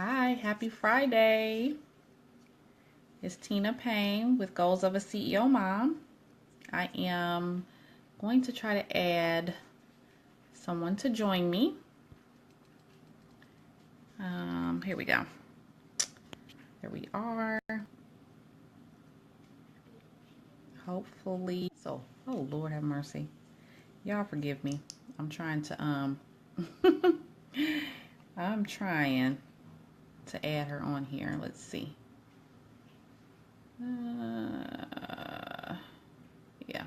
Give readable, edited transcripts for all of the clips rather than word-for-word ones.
Hi, happy Friday. It's Tina Payne with Goals of a CEO Mom. I am going to try to add someone to join me. Here we go. There we are. Hopefully. Oh Lord have mercy. Y'all forgive me. I'm trying to I'm trying to add her on here. Let's see. Yeah,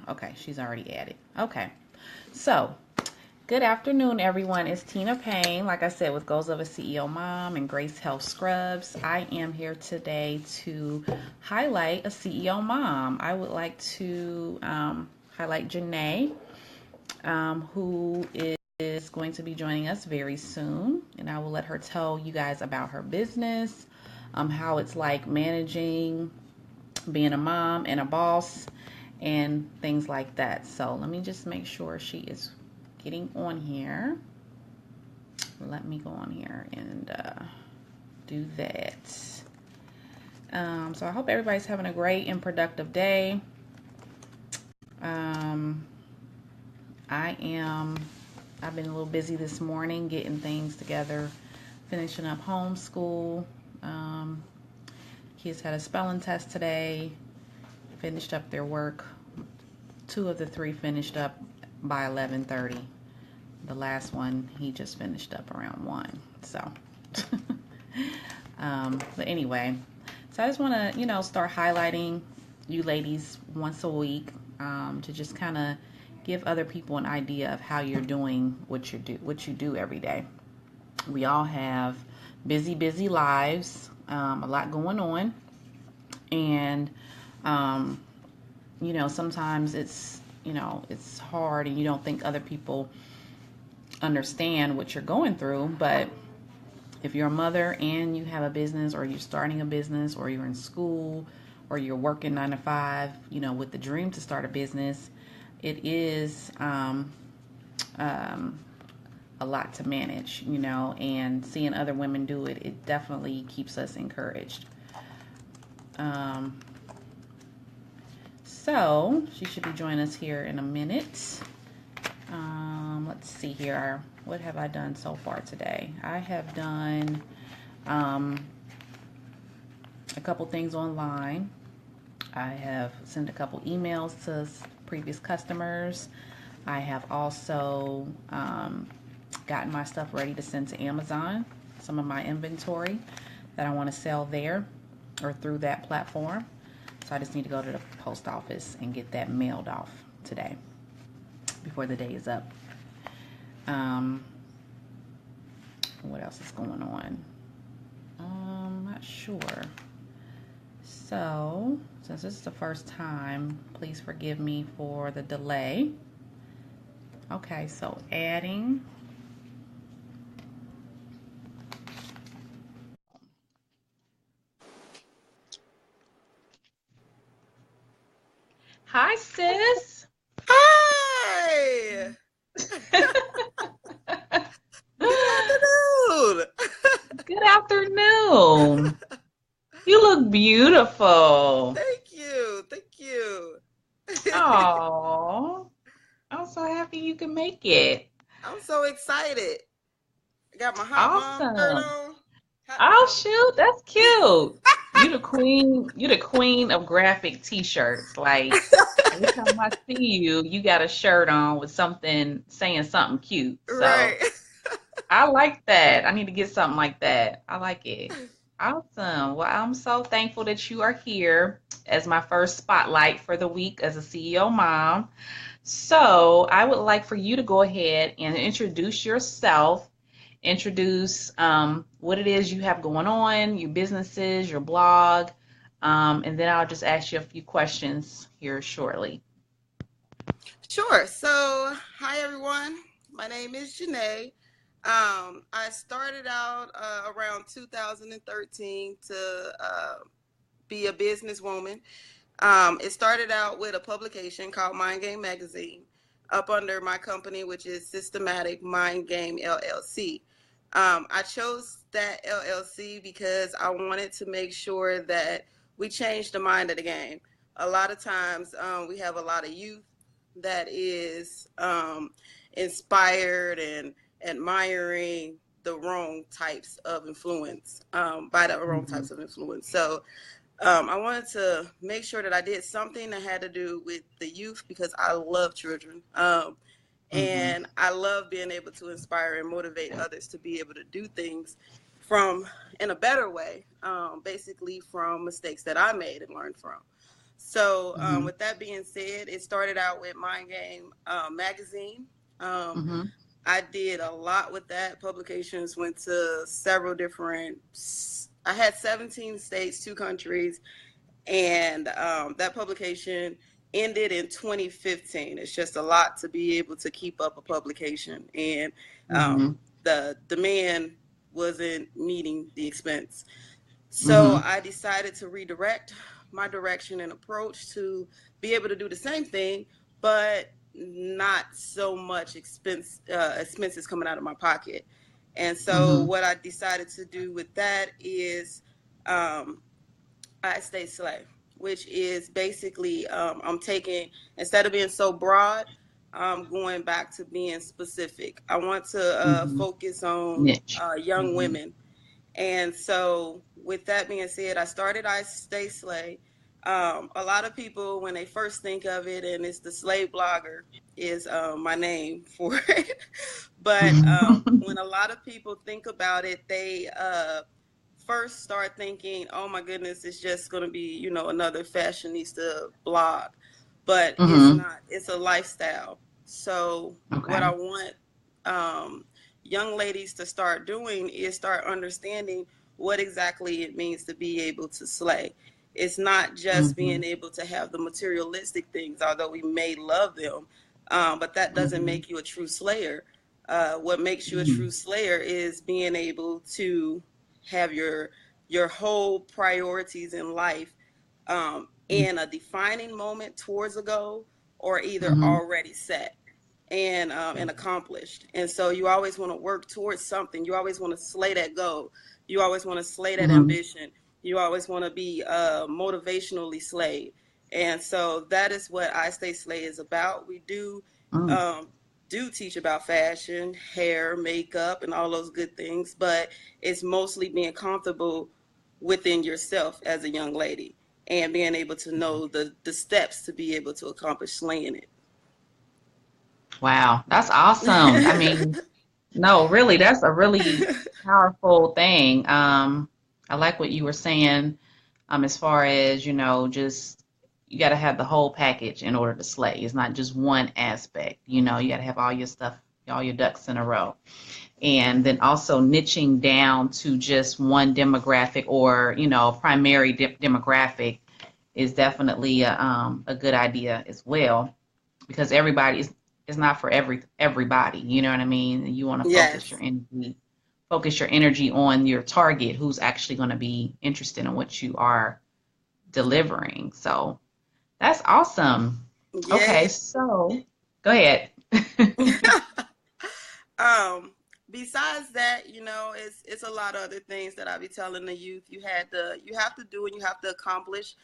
okay, she's already added. Okay, so good afternoon, everyone. It's Tina Payne, like I said, with Goals of a CEO Mom and Grace Health Scrubs. I am here today to highlight a CEO mom. I would like to highlight Janae, who is going to be joining us very soon, and I will let her tell you guys about her business, how it's like managing, being a mom and a boss, and things like that. So let me just make sure she is getting on here. Let me go on here and do that. So I hope everybody's having a great and productive day. I've been a little busy this morning getting things together, finishing up homeschool. Kids had a spelling test today, finished up their work. 2 of the 3 finished up by 11:30. The last one, he just finished up around 1. So, but anyway, so I just want to, start highlighting you ladies once a week, to just kind of give other people an idea of how you're doing what you do every day. We all have busy lives, a lot going on, and sometimes it's hard, and you don't think other people understand what you're going through. But if you're a mother and you have a business, or you're starting a business, or you're in school, or you're working 9 to 5, with the dream to start a business, it is a lot to manage, and seeing other women do it, it definitely keeps us encouraged. So she should be joining us here in a minute. Let's see here. What have I done so far today? I have done a couple things online. I have sent a couple emails to previous customers. I have also gotten my stuff ready to send to Amazon, some of my inventory that I want to sell there or through that platform. So I just need to go to the post office and get that mailed off today before the day is up. What else is going on? Not sure. So, since this is the first time, please forgive me for the delay. Okay, so adding. Hi, sis. Hi! Good afternoon! Good afternoon. You look beautiful. Thank you. Thank you. Oh, I'm so happy you can make it. I'm so excited. I got my hot mom shirt Awesome. on. Hot Oh, mom. shoot, that's cute. You the queen. You the queen of graphic t-shirts. Like every time I see you, you got a shirt on with something saying something cute. So Right. I like that. I need to get something like that. I like it. Awesome. Well, I'm so thankful that you are here as my first spotlight for the week as a CEO mom. So I would like for you to go ahead and introduce yourself, introduce what it is you have going on, your businesses, your blog, and then I'll just ask you a few questions here shortly. Sure. So, hi everyone. My name is Janae. I started out around 2013 to be a businesswoman. It started out with a publication called Mind Game Magazine up under my company, which is Systematic Mind Game LLC. I chose that LLC because I wanted to make sure that we changed the mind of the game. A lot of times we have a lot of youth that is inspired and admiring the wrong types of influence, by the wrong Mm-hmm. types of influence. So I wanted to make sure that I did something that had to do with the youth because I love children. Mm-hmm. And I love being able to inspire and motivate others to be able to do things from in a better way, basically from mistakes that I made and learned from. So, Mm-hmm. with that being said, it started out with Mind Game magazine. Um, Mm-hmm. I did a lot with that. Publications went to several different. I had 17 states, 2 countries, and that publication ended in 2015. It's just a lot to be able to keep up a publication, and Mm-hmm. the demand wasn't meeting the expense. So Mm-hmm. I decided to redirect my direction and approach to be able to do the same thing, but not so much expenses coming out of my pocket. And so Mm-hmm. what I decided to do with that is um, I stay slay, which is basically I'm taking, instead of being so broad, I'm going back to being specific. I want to Mm-hmm. focus on Niche. young Mm-hmm. women. And so, with that being said, I started I Stay Slay. A lot of people, when they first think of it, and it's the slave blogger, is my name for it. But when a lot of people think about it, they first start thinking, "Oh my goodness, it's just going to be, another fashionista blog." But it's Mm-hmm. not. It's a lifestyle. So what I Okay. want um, young ladies to start doing is start understanding what exactly it means to be able to slay. It's not just Mm-hmm. being able to have the materialistic things, although we may love them, but that doesn't Mm-hmm. make you a true slayer. What makes you a Mm-hmm. true slayer is being able to have your whole priorities in life in a defining moment towards a goal, or either Mm-hmm. already set and accomplished. And so you always want to work towards something. You always want to slay that goal. You always want to slay that Mm-hmm. ambition. You always want to be motivationally slayed. And so that is what I Stay Slay is about. We Mm-hmm. um, do teach about fashion, hair, makeup, and all those good things, but it's mostly being comfortable within yourself as a young lady and being able to know the steps to be able to accomplish slaying Wow, that's awesome. I it. mean, no, really, that's a really powerful thing. I like what you were saying, as far as, just you got to have the whole package in order to slay. It's not just one aspect, you got to have all your stuff, all your ducks in a row. And then also niching down to just one demographic or, primary demographic is definitely a good idea as well, because everybody is not for everybody. You know what I mean? You want to Yes. focus your energy on your target, who's actually going to be interested in what you are delivering. So that's awesome. Okay, Yeah. so go ahead. um Besides that, it's a lot of other things that I be telling the youth. You have to do and you have to accomplish.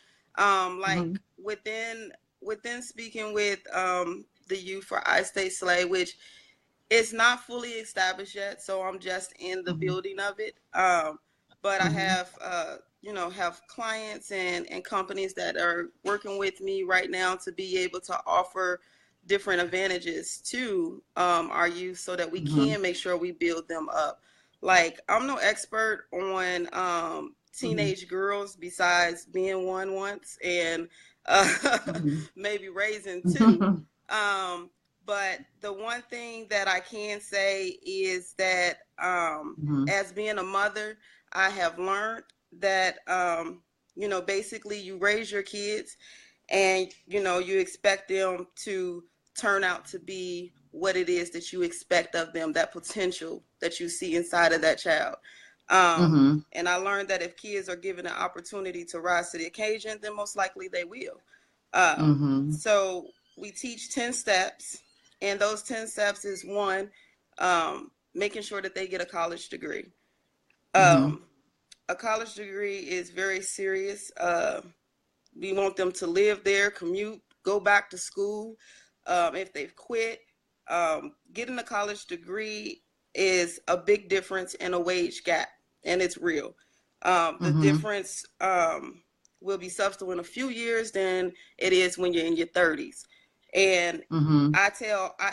Hmm. Like within speaking with the youth for I Stay Slay, which it's not fully established yet, so I'm just in the Hmm. building of it. But I Hmm. have have clients and companies that are working with me right now to be able to offer different advantages to our youth so that we Hmm. can make sure we build them up. Like, I'm no expert on Hmm. teenage girls besides being one once and uh, Hmm. maybe raising two. Um, but the one thing that I can say is that Hmm. as being a mother, I have learned that, basically you raise your kids and, you expect them to turn out to be what it is that you expect of them, that potential that you see inside of that child. Hmm. And I learned that if kids are given an opportunity to rise to the occasion, then most likely they will. Hmm. So we teach 10 steps, and those 10 steps is one, making sure that they get a college degree. Mm-hmm. A college degree is very serious. We want them to live there, commute, go back to school. If they've quit, getting a college degree is a big difference in a wage gap, and it's real. The Mm-hmm. difference will be substantial in a few years than it is when you're in your 30s. And Mm-hmm. I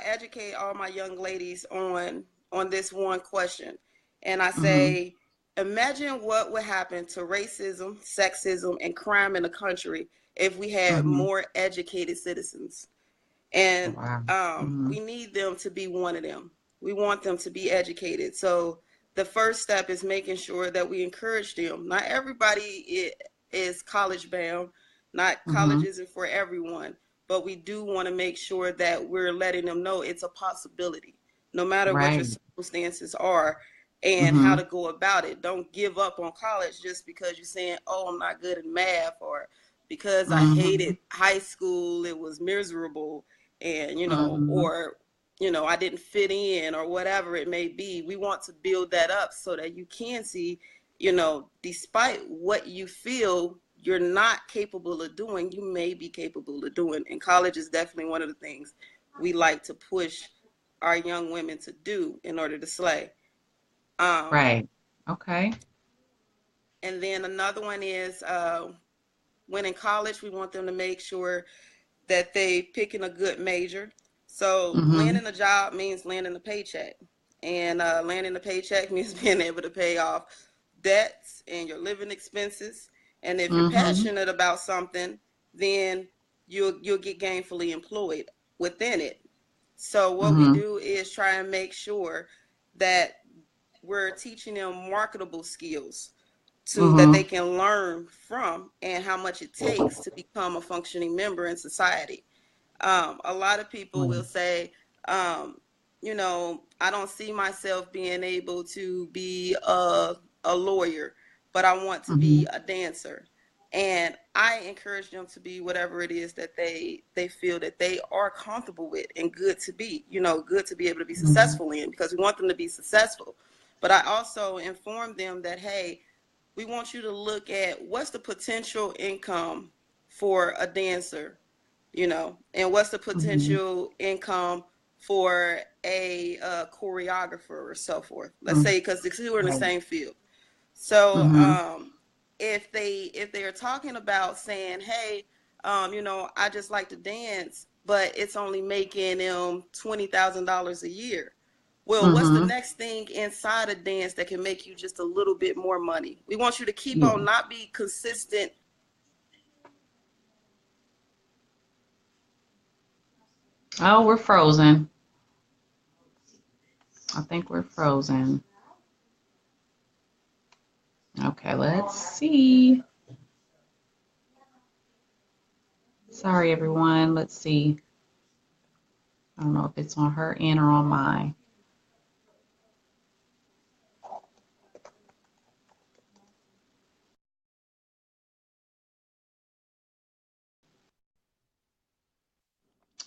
educate all my young ladies on this one question, and I Mm-hmm. say, imagine what would happen to racism, sexism, and crime in the country if we had Mm-hmm. more educated citizens. And Wow. Mm-hmm. we need them to be one of them. We want them to be educated. So the first step is making sure that we encourage them. Not everybody is college bound. Not Mm-hmm. college isn't for everyone, but we do want to make sure that we're letting them know it's a possibility, no matter what your Right. circumstances are, and how Mm-hmm. to go about it. Don't give up on college just because you're saying, "Oh, I'm not good at math," or because I Mm-hmm. hated high school, it was miserable, and Mm-hmm. or I didn't fit in, or whatever it may be. We want to build that up so that you can see, despite what you feel you're not capable of doing, you may be capable of doing. And college is definitely one of the things we like to push our young women to do in order to slay. um Right. Okay. and then another one is, when in college, we want them to make sure that they picking a good major. So Mm-hmm. landing a job means landing a paycheck, and landing a paycheck means being able to pay off debts and your living expenses. And if you're Mm-hmm. passionate about something, then you'll get gainfully employed within it. So what we Mm-hmm. do is try and make sure that we're teaching them marketable skills to that Mm-hmm. they can learn from, and how much it takes to become a functioning member in society. A lot of people will say, um, I don't see myself being able to be a lawyer, but I want to Mm-hmm. be a dancer. And I encourage them to be whatever it is that they feel that they are comfortable with and good to be, good to be able to be Mm-hmm. successful in, because we want them to be successful. But I also inform them that, hey, we want you to look at what's the potential income for a dancer, and what's the Mm-hmm. potential income for a choreographer, or so forth. Let's say, because the two are in the Right. same field. So Mm-hmm. if they are talking about saying, hey, I just like to dance, but it's only making them $20,000 a year. Well, what's the Mm-hmm. next thing inside a dance that can make you just a little bit more money? We want you to keep Yeah. on, not be consistent. Oh, we're frozen. I think we're frozen. Okay, let's see. Sorry, everyone. Let's see. I don't know if it's on her end or on mine.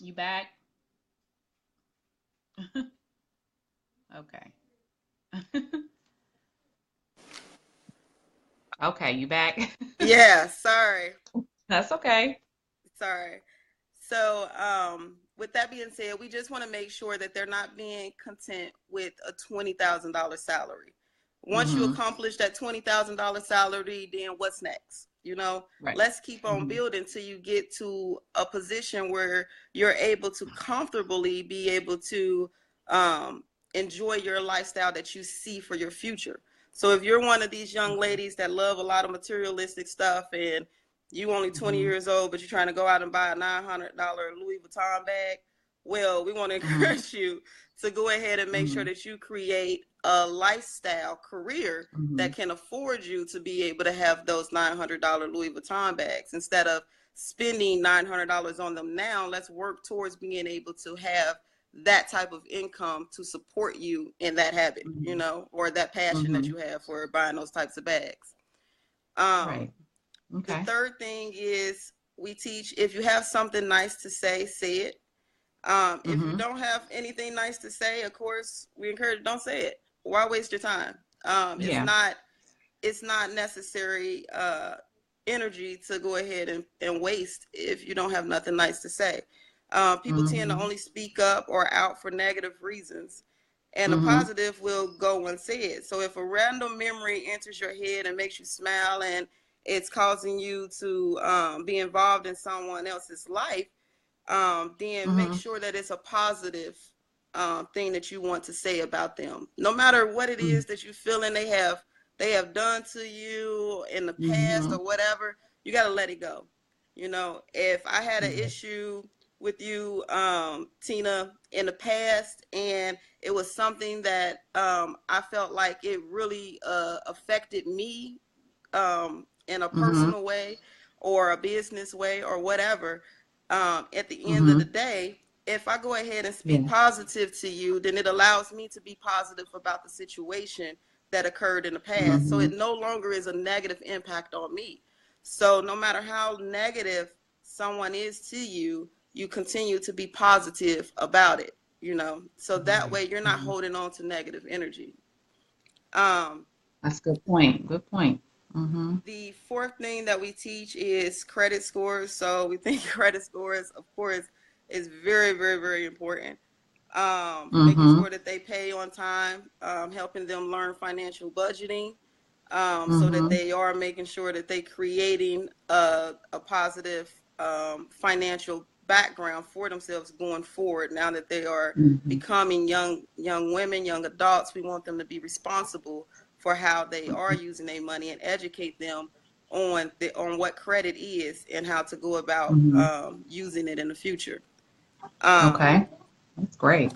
You back? Okay. Okay, you back? Yeah, sorry. That's okay. Sorry. So, with that being said, we just want to make sure that they're not being content with a $20,000 salary. Once you Mm-hmm. accomplish that $20,000 salary, then what's next? Right. Let's keep on Mm-hmm. building till you get to a position where you're able to comfortably be able to um, enjoy your lifestyle that you see for your future. So if you're one of these young ladies that love a lot of materialistic stuff, and you only 20 Mm-hmm. years old, but you're trying to go out and buy a $900 Louis Vuitton bag, well, we want to Mm-hmm. encourage you to go ahead and make sure Mm-hmm. that you create a lifestyle career Mm-hmm. that can afford you to be able to have those $900 Louis Vuitton bags. Instead of spending $900 on them now, let's work towards being able to have that type of income to support you in that habit, or that passion that Mm-hmm. you have for buying those types of bags. Um, Right. the Okay. third thing is, we teach, if you have something nice to say, say it. If you don't have anything nice to say, of course, we encourage, don't say it. Why waste your time? It's Yeah. not necessary energy to go ahead and waste if you don't have nothing nice to say. People tend to only speak up or out for negative reasons, and the positive will go unsaid. So if a random memory enters your head and makes you smile, and it's causing you to be involved in someone else's life, then make sure that it's a positive thing that you want to say about them. No matter what it is that you feeling they have done to you in the past or whatever, you got to let it go. You know, if I had an issue with you, Tina, in the past, and it was something that I felt like it really affected me in a personal way or a business way or whatever, at the end of the day, if I go ahead and speak positive to you, then it allows me to be positive about the situation that occurred in the past. So it no longer is a negative impact on me. So no matter how negative someone is to you, you continue to be positive about it, you know, so that way you're not holding on to negative energy. Um, That's a good point. Good point. the fourth thing that we teach is credit scores. So we think credit scores, of course, is very, very, very important. Making sure that they pay on time, helping them learn financial budgeting, so that they are making sure that they creating a positive financial background for themselves going forward. Now that they are becoming young women, young adults, we want them to be responsible for how they are using their money and educate them on what credit is and how to go about using it in the future. Um, Okay. That's great.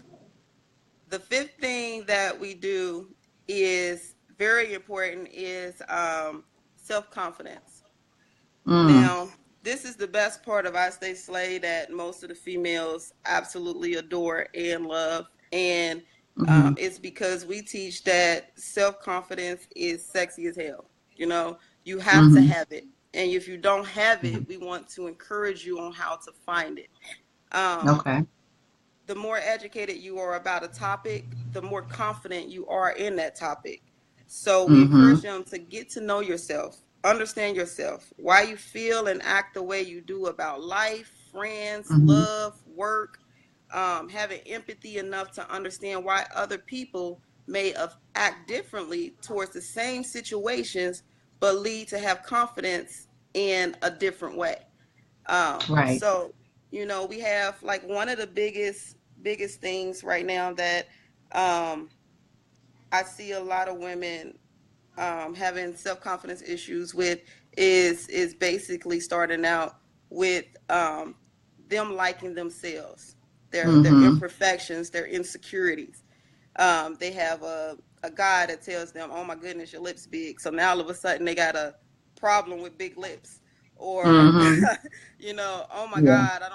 the fifth thing that we do is very important is self-confidence. Mm. Now, this is the best part of I Stay Slay that most of the females absolutely adore and love. And it's because we teach that self-confidence is sexy as hell. You know, you have to have it. And if you don't have it, we want to encourage you on how to find it. Um, Okay. the more educated you are about a topic, the more confident you are in that topic. So we encourage them to get to know yourself, understand yourself, why you feel and act the way you do about life, friends, love, work, having empathy enough to understand why other people may act differently towards the same situations, but lead to have confidence in a different way. Right. So, you know, we have like one of the biggest things right now that um, I see a lot of women having self confidence issues with is basically starting out with them liking themselves, their imperfections, their insecurities. They have a guy that tells them, "Oh my goodness, your lips big." So now all of a sudden they got a problem with big lips, or you know, "Oh my Yeah. God, I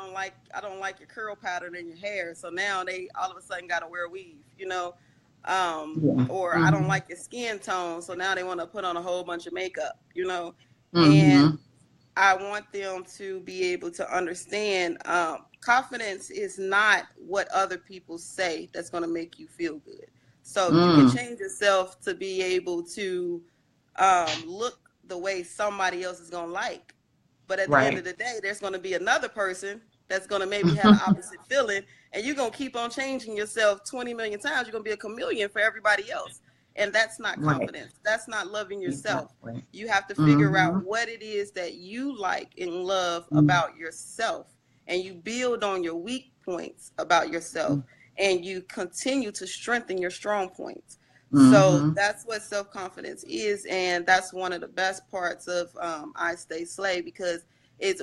don't like your curl pattern in your hair." So now they all of a sudden got to wear a weave, you know, Yeah. or "I don't like your skin tone." So now they want to put on a whole bunch of makeup, you know, and Mm-hmm. I want them to be able to understand confidence is not what other people say that's going to make you feel good. So you can Mm. change yourself to be able to look the way somebody else is going to like. But at the end of Right. the day, there's going to be another person that's going to maybe have the opposite feeling. And you're going to keep on changing yourself 20 million times. You're going to be a chameleon for everybody else. And that's not Right. confidence. That's not loving yourself. Exactly. You have to figure Mm-hmm. out what it is that you like and love about yourself. And you build on your weak points about yourself. And you continue to strengthen your strong points. So Mm-hmm. that's what self-confidence is, and that's one of the best parts of I Stay Slay, because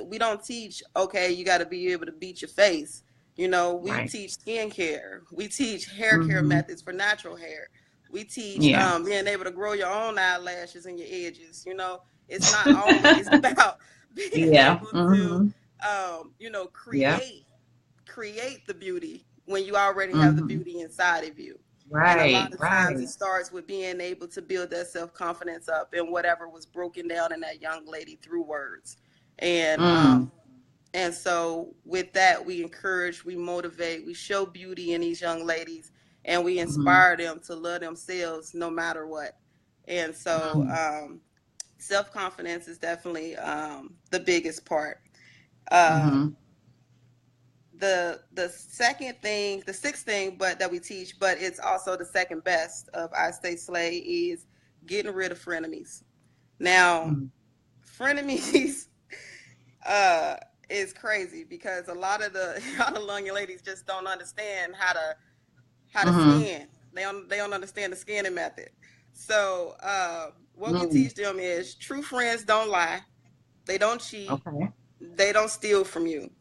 we don't teach, okay, you got to be able to beat your face. You know, we Right. teach skincare, we teach hair care Mm-hmm. methods for natural hair, we teach Yeah. being able to grow your own eyelashes and your edges. You know, it's not always about being Yeah. able to Mm-hmm. you know, Yeah. create the beauty when you already have the Mm-hmm. beauty inside of you. And a lot Right. of times it Right. starts with being able to build that self-confidence up in whatever was broken down in that young lady through words. And Mm. And so with that, we encourage, we motivate, we show beauty in these young ladies, and we inspire them to love themselves no matter what. And so self-confidence is definitely the biggest part. The second thing, the sixth thing, but that we teach, but it's also the second best of I Stay Slay, is getting rid of frenemies. Now, frenemies is crazy because a lot of young ladies just don't understand how to scan. They don't understand the scanning method. So what we teach them is true friends don't lie, they don't cheat, they don't steal from you.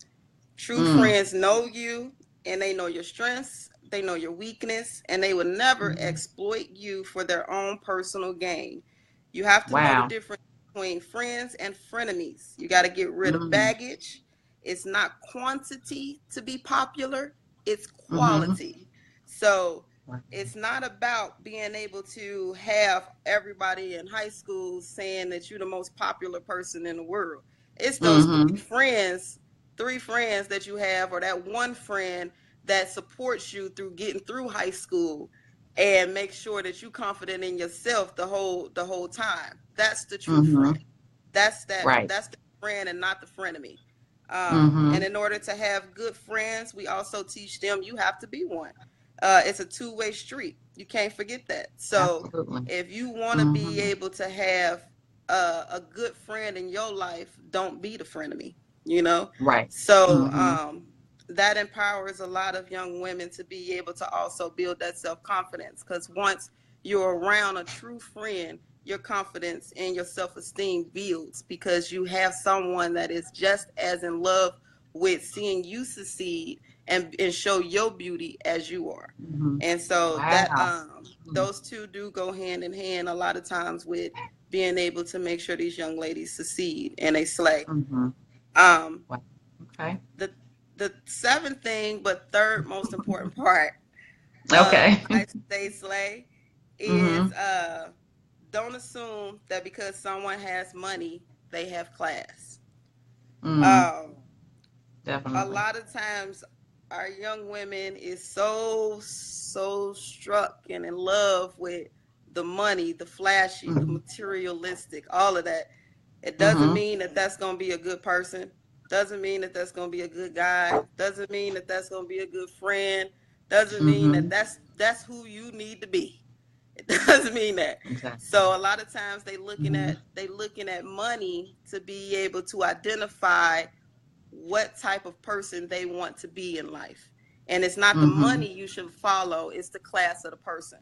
True friends know you, and they know your strengths, they know your weakness, and they will never exploit you for their own personal gain. You have to know the difference between friends and frenemies. You got to get rid of baggage. It's not quantity to be popular, it's quality. So it's not about being able to have everybody in high school saying that you're the most popular person in the world. It's those three friends that you have, or that one friend that supports you through getting through high school, and make sure that you're confident in yourself the whole time. That's the true friend. That's the friend and not the frenemy. And in order to have good friends, we also teach them you have to be one. It's a two-way street. You can't forget that. So if you want to be able to have a good friend in your life, don't be the frenemy, you know? So that empowers a lot of young women to be able to also build that self-confidence, because once you're around a true friend, your confidence and your self-esteem builds, because you have someone that is just as in love with seeing you succeed and show your beauty as you are. And so that those two do go hand in hand a lot of times with being able to make sure these young ladies succeed and they slay. The seventh thing, but third most important part of I Stay Slay is don't assume that because someone has money, they have class. A lot of times our young women is so struck and in love with the money, the flashy, the materialistic, all of that. It doesn't mean that that's going to be a good person. Doesn't mean that that's going to be a good guy. Doesn't mean that that's going to be a good friend. Doesn't mean that that's who you need to be. It doesn't mean that. So a lot of times they looking at money to be able to identify what type of person they want to be in life. And it's not the money you should follow, it's the class of the person.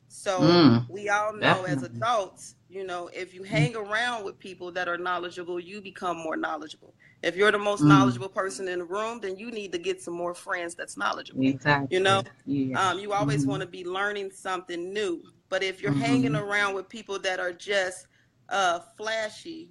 So we all know as adults, you know, if you hang around with people that are knowledgeable, you become more knowledgeable. If you're the most knowledgeable person in the room, then you need to get some more friends that's knowledgeable. You know, you always want to be learning something new. But if you're hanging around with people that are just flashy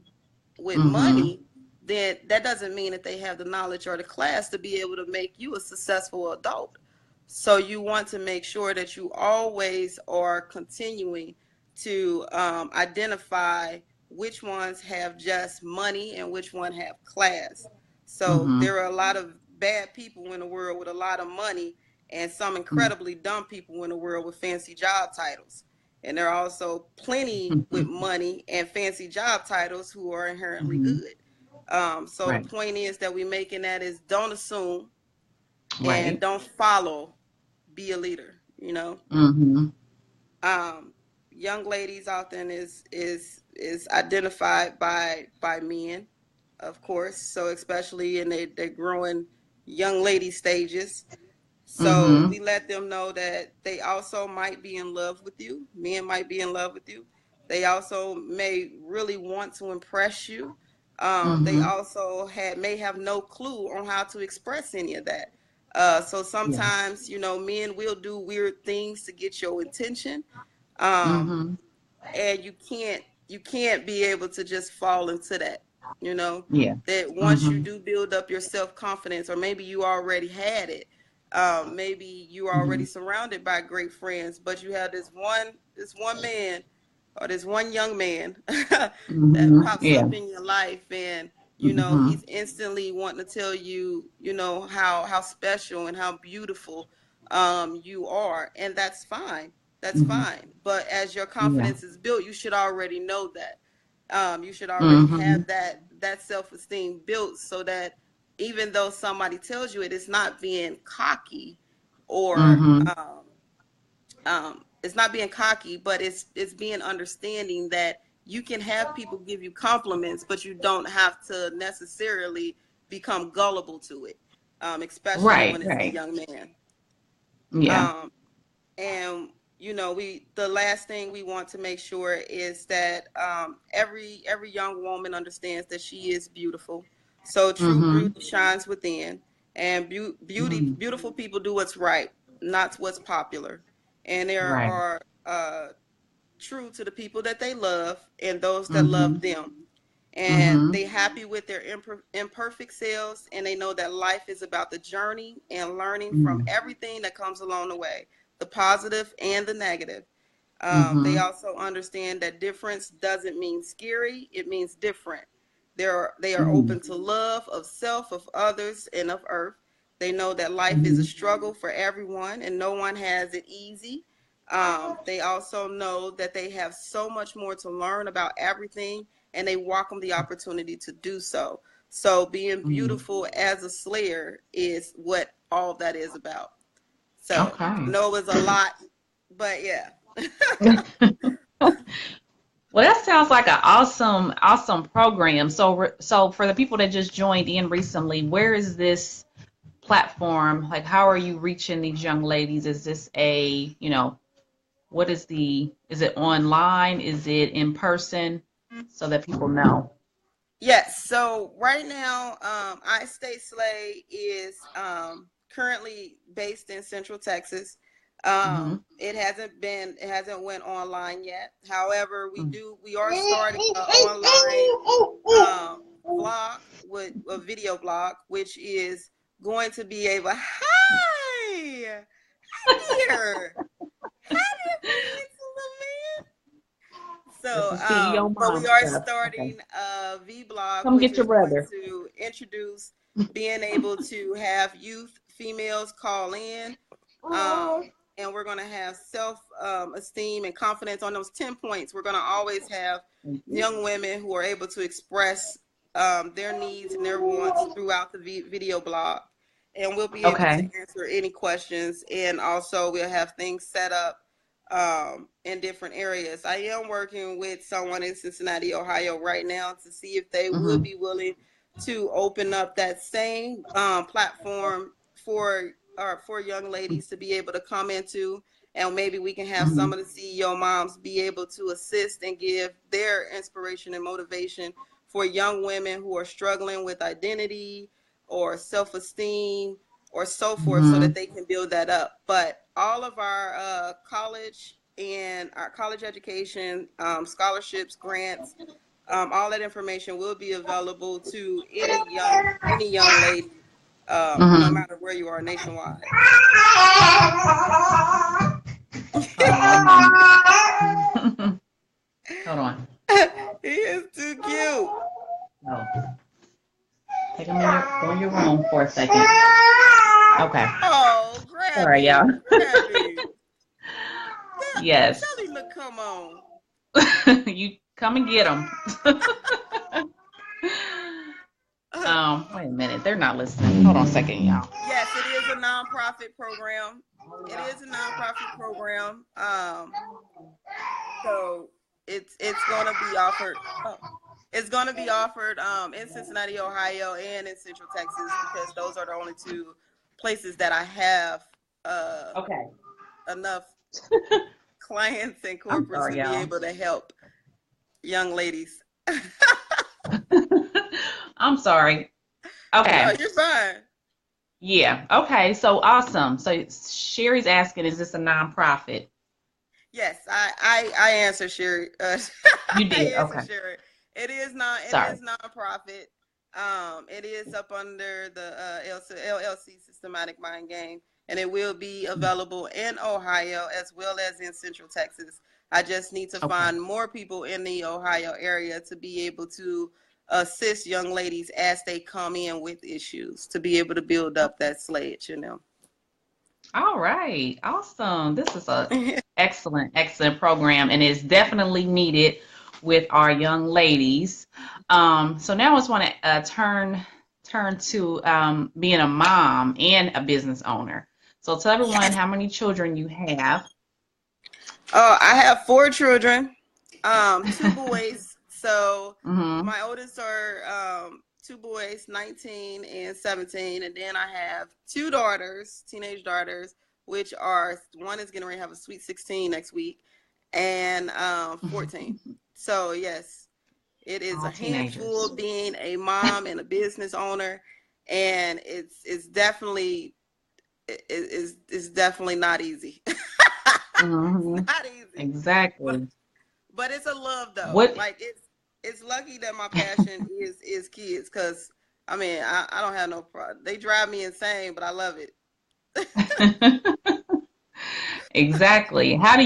with money, then that doesn't mean that they have the knowledge or the class to be able to make you a successful adult. So you want to make sure that you always are continuing to identify which ones have just money and which one have class. So there are a lot of bad people in the world with a lot of money, and some incredibly dumb people in the world with fancy job titles. And there are also plenty with money and fancy job titles who are inherently good. So the point is that we making that is don't assume and don't follow, be a leader, you know. Young ladies often is identified by men, of course, so especially in their growing young lady stages. So we let them know that they also might be in love with you. Men might be in love with you. They also may really want to impress you. They also may have no clue on how to express any of that. So sometimes, you know, men will do weird things to get your attention. And you can't be able to just fall into that, you know, that once you do build up your self-confidence, or maybe you already had it, maybe you are already surrounded by great friends, but you have this one man or this one young man that pops up in your life, and he's instantly wanting to tell you, how special and how beautiful you are. And that's fine. That's fine. But as your Yeah. confidence is built, you should already know that. You should already have that self-esteem built, so that even though somebody tells you it's not being cocky, or it's not being cocky, but it's being understanding that you can have people give you compliments, but you don't have to necessarily become gullible to it, especially Right, when it's a right. young man. Yeah. And the last thing we want to make sure is that every young woman understands that she is beautiful. So true beauty shines within, and beautiful people do what's right, not what's popular. And there Right. are true to the people that they love and those that love them. And they happy with their imperfect selves, and they know that life is about the journey and learning from everything that comes along the way, the positive and the negative. They also understand that difference doesn't mean scary, it means different. They are open to love of self, of others, and of earth. They know that life is a struggle for everyone and no one has it easy. They also know that they have so much more to learn about everything, and they welcome the opportunity to do so. So being beautiful as a slayer is what all that is about. So I Okay. know it was a lot, but yeah. Well, that sounds like an awesome program. So for the people that just joined in recently, where is this platform? Like, how are you reaching these young ladies? Is this is it online? Is it in person? So that people know. Yes. So right now, I Stay Slay is currently based in Central Texas. It hasn't went online yet. However, we are starting an online blog, with a video blog, which is going to be able, hi here, hi there, man. This So, is CEO but we mom are stuff. Okay. starting a vlog, Come which get your is going brother. to introduce being able to have youth females call in. And we're going to have self esteem and confidence on those 10 points. We're going to always have young women who are able to express their needs and their wants throughout the video blog. And we'll be able to Okay. answer any questions. And also, we'll have things set up in different areas. I am working with someone in Cincinnati, Ohio right now to see if they would be willing to open up that same platform for young ladies to be able to come into, and maybe we can have some of the CEO moms be able to assist and give their inspiration and motivation for young women who are struggling with identity or self-esteem or so forth, so that they can build that up. But all of our college and our college education, scholarships, grants, all that information will be available to any young lady, no matter where you are nationwide. Hold on. He is too cute. Oh. Take him go in your room for a second. Okay. Oh, grab Sorry, y'all. him. Grab him. Yes. Tell him to come on. You come and get him. Wait a minute. They're not listening. Hold on a second, y'all. Yes, it is a nonprofit program. It is a nonprofit program. So it's going to be offered. It's going to be offered in Cincinnati, Ohio, and in Central Texas, because those are the only two places that I have Okay. enough clients and I'm corporates sorry, to be y'all. able to help young ladies. I'm sorry. Okay. No, you're fine. Yeah. Okay. So awesome. So Sherry's asking, is this a nonprofit? Yes, I answer Sherry. You I did. answer Okay. Sherry. It is not. It Sorry. is nonprofit. It is up under the LLC Systematic Mind Game, and it will be available in Ohio as well as in Central Texas. I just need to Okay. find more people in the Ohio area to be able to assist young ladies as they come in with issues to be able to build up that sledge, All right. Awesome. This is a excellent program, and it's definitely needed with our young ladies. So now I just want to turn to being a mom and a business owner. So tell everyone how many children you have. I have 4 children, 2 boys. So Mm-hmm. my oldest are 2 boys, 19 and 17, and then I have 2 daughters, teenage daughters, which are, one is getting ready to have a sweet 16 next week, and 14. So yes, it is All a handful teenagers. being a mom and a business owner, and it's definitely it's definitely not easy. It's Mm-hmm. not easy, but Exactly. it's a love though. What? Like it's lucky that my passion is kids, because I mean I don't have no problem. They drive me insane, but I love it. Exactly. How do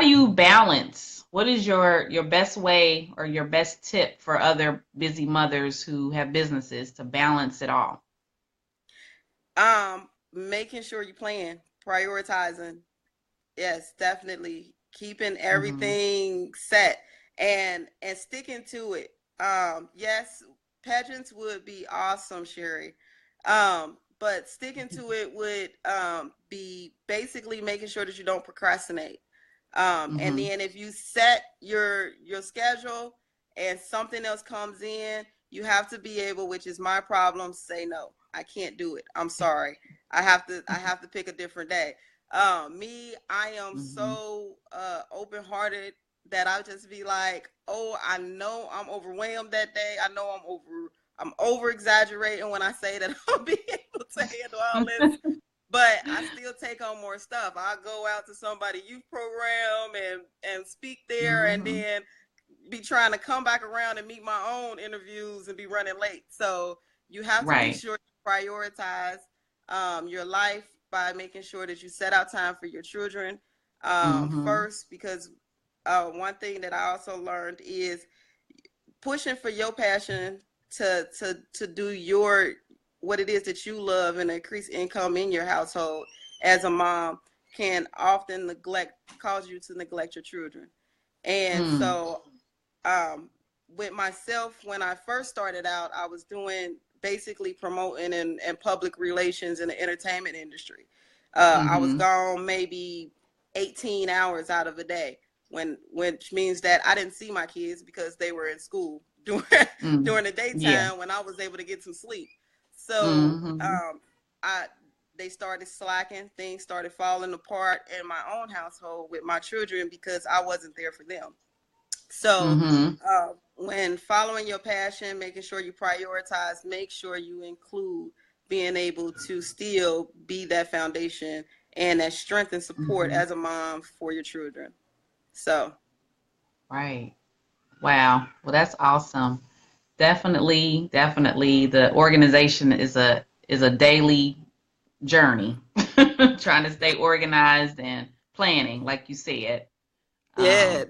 you balance? What is your best way or your best tip for other busy mothers who have businesses to balance it all? Making sure you plan, prioritizing. Yes, definitely keeping Hmm. everything set and sticking to it. Yes, pageants would be awesome, Sherry. But sticking to it would be basically making sure that you don't procrastinate. And Hmm. then if you set your schedule and something else comes in, you have to be able, which is my problem, say no. I can't do it. I'm sorry. I have to pick a different day. Me, I am Hmm. so open hearted that I'll just be like, oh, I know I'm overwhelmed that day. I know I'm over exaggerating when I say that I'll be able to handle all this. But I still take on more stuff. I'll go out to somebody youth program and speak there, and Hmm. then be trying to come back around and meet my own interviews and be running late. So you have to be Right. sure you prioritize your life by making sure that you set out time for your children Hmm. first, because one thing that I also learned is pushing for your passion to do your what it is that you love and increase income in your household as a mom can often neglect cause you to neglect your children. And Mm. so with myself, when I first started out, I was doing basically promoting and public relations in the entertainment industry. I was Hmm. gone maybe 18 hours out of a day, which means that I didn't see my kids because they were in school during Mm. during the Yeah. daytime when I was able to get some sleep. So Hmm. I they started slacking, things started falling apart in my own household with my children because I wasn't there for them. So, Hmm. when following your passion, making sure you prioritize, make sure you include being able to still be that foundation and that strength and support Hmm. as a mom for your children. So, Right. Wow. Well, that's awesome. Definitely, the organization is a daily journey, trying to stay organized and planning, like you said. yeah, Um,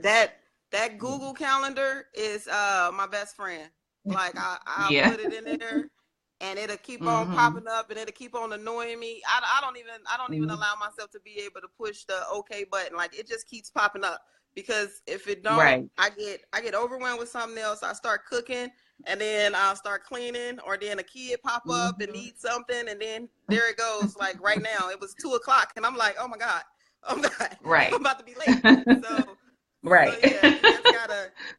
that Google Calendar is my best friend. Like I'll yeah. put it in there, and it'll keep on Hmm. popping up, and it'll keep on annoying me. I don't even allow myself to be able to push the OK button. Like it just keeps popping up, because if it don't, Right. I get overwhelmed with something else. I start cooking, and then I'll start cleaning, or then a kid pop up and Hmm. needs something, and then there it goes. Like right now, it was 2 o'clock, and I'm like, oh my god, oh my god, I'm Right. about to be late. So Right. yeah,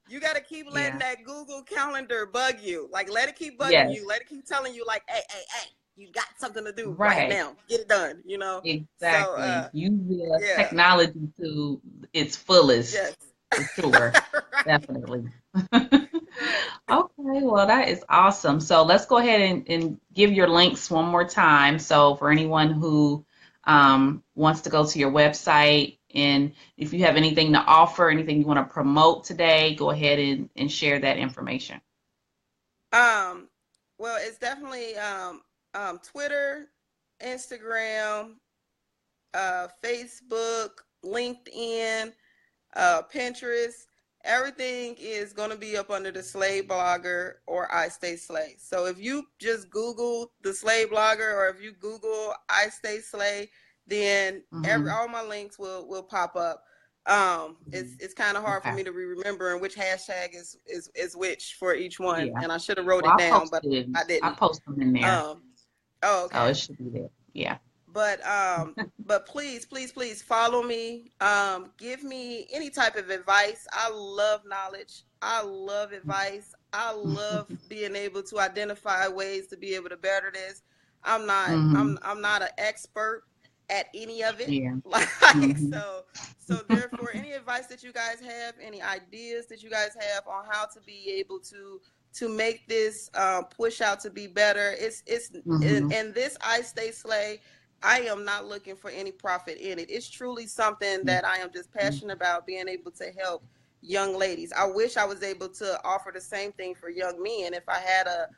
you gotta keep letting Yeah. that Google Calendar bug you. Like let it keep bugging Yes. you. Let it keep telling you like, hey, you got something to do right Right. now. Get it done. So Exactly. Use the yeah. technology to its fullest, Yes. for sure. Right. Definitely. Right. Okay, well, that is awesome. So let's go ahead and give your links one more time. So for anyone who wants to go to your website, and if you have anything to offer, anything you want to promote today, go ahead and share that information. Um, well, it's definitely Twitter, Instagram, Facebook, LinkedIn, Pinterest, Everything is going to be up under the Slave Blogger or I Stay Slay. So if you just Google the Slave Blogger, or if you Google I Stay Slay, then all my links will pop up. It's kind of hard for me to be remembering which hashtag is which for each one, Yeah. and I should have wrote Well, it down, but I I didn't. post them in there. Oh, So okay. it should be there. Yeah. But please, please, please follow me. Give me any type of advice. I love knowledge. I love advice. I love being able to identify ways to be able to better this. I'm not an expert at any of it. Yeah. Like so therefore, any advice that you guys have, any ideas that you guys have on how to be able to make this push out to be better. And this I Stay Slay, I am not looking for any profit in it. It's truly something that I am just passionate about, being able to help young ladies. I wish I was able to offer the same thing for young men. If I had a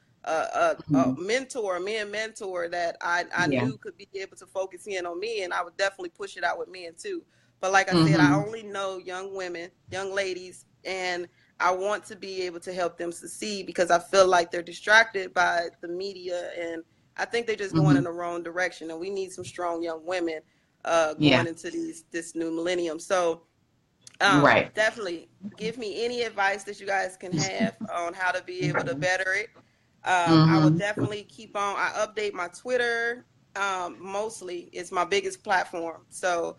mentor, a men mentor that I knew could be able to focus in on men, I would definitely push it out with men too. But like I said, I only know young women, young ladies, and I want to be able to help them succeed because I feel like they're distracted by the media, and I think they're just going in the wrong direction. And we need some strong young women going into this new millennium. So definitely give me any advice that you guys can have on how to be able to better it. I will definitely keep on. I update my Twitter. Mostly it's my biggest platform. So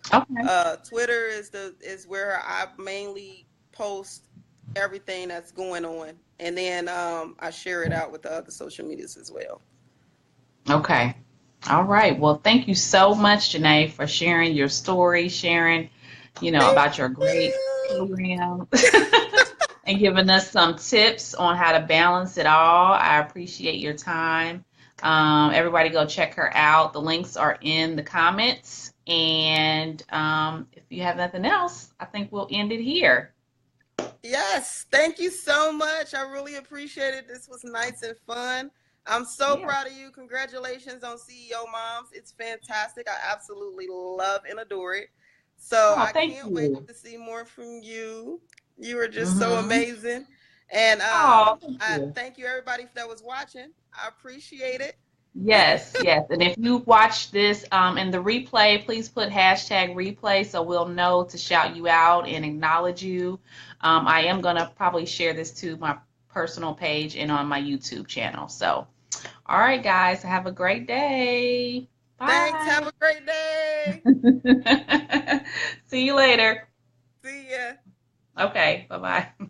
Twitter is where I mainly post everything that's going on, and then I share it out with the other social medias as well. Okay. All right. Well, thank you so much, Janae, for sharing your story, sharing, about your great program and giving us some tips on how to balance it all. I appreciate your time. Everybody go check her out. The links are in the comments. And if you have nothing else, I think we'll end it here. Yes. Thank you so much. I really appreciate it. This was nice and fun. I'm so proud of you. Congratulations on CEO Moms. It's fantastic. I absolutely love and adore it. So I can't wait to see more from you. You are just so amazing. And I thank you everybody that was watching. I appreciate it. Yes, yes. And if you watch this in the replay, please put hashtag replay so we'll know to shout you out and acknowledge you. I am going to probably share this to my personal page and on my YouTube channel. So, all right, guys, have a great day. Bye. Thanks. Have a great day. See you later. See ya. Okay, bye-bye.